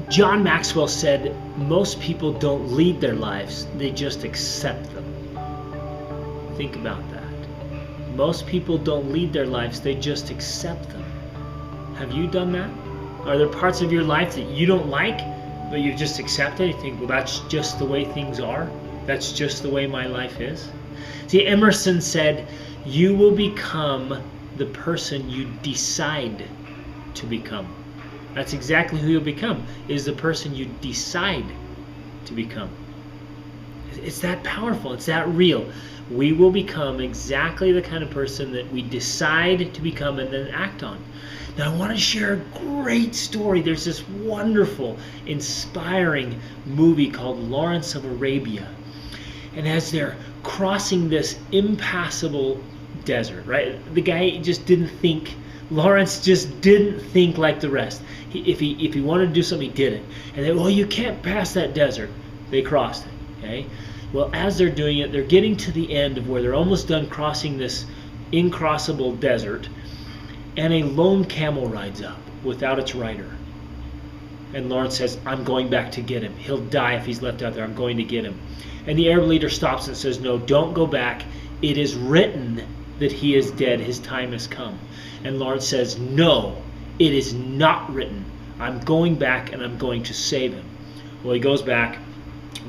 John Maxwell said, most people don't lead their lives, they just accept them. Think about that. Most people don't lead their lives, they just accept them. Have you done that? Are there parts of your life that you don't like, but you just accept it? You think, well, that's just the way things are. That's just the way my life is. See, Emerson said, you will become the person you decide to become. That's exactly who you'll become, is the person you decide to become. It's that powerful. It's that real. We will become exactly the kind of person that we decide to become and then act on. Now, I want to share a great story. There's this wonderful, inspiring movie called Lawrence of Arabia. And as they're crossing this impassable desert, right? The guy just didn't think, Lawrence just didn't think like the rest. If he wanted to do something, he did it. And then, well, you can't pass that desert. They crossed it, okay? Well, as they're doing it, they're getting to the end of where they're almost done crossing this incrossable desert, and a lone camel rides up without its rider. And Lawrence says, I'm going back to get him. He'll die if he's left out there. I'm going to get him. And the Arab leader stops and says, no, don't go back. It is written that he is dead. His time has come. And Lawrence says, no, it is not written. I'm going back and I'm going to save him. Well, he goes back,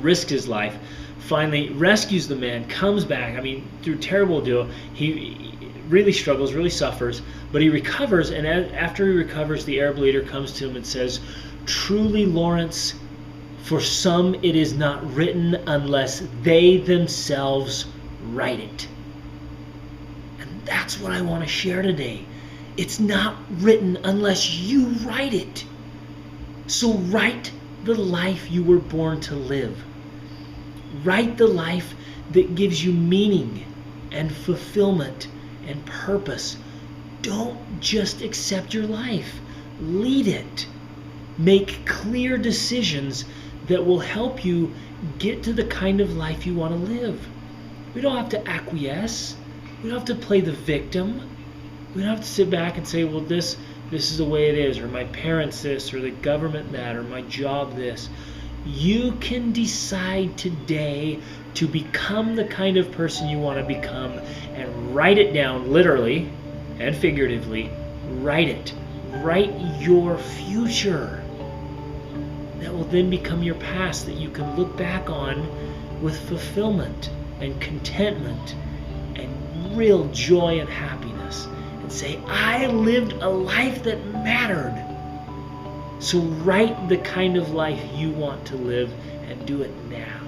risks his life, finally rescues the man, comes back. I mean, through terrible deal, he really struggles, really suffers, but he recovers, and after he recovers, the Arab leader comes to him and says, truly, Lawrence, for some it is not written unless they themselves write it. And that's what I want to share today. It's not written unless you write it. So write the life you were born to live. Write the life that gives you meaning and fulfillment and purpose. Don't just accept your life. Lead it. Make clear decisions that will help you get to the kind of life you want to live. We don't have to acquiesce. We don't have to play the victim. We don't have to sit back and say, well, this is the way it is, or my parents this, or the government that, or my job this. You can decide today to become the kind of person you want to become and write it down, literally and figuratively. Write it. Write your future. That will then become your past that you can look back on with fulfillment and contentment and real joy and happiness and say, I lived a life that mattered. So write the kind of life you want to live and do it now.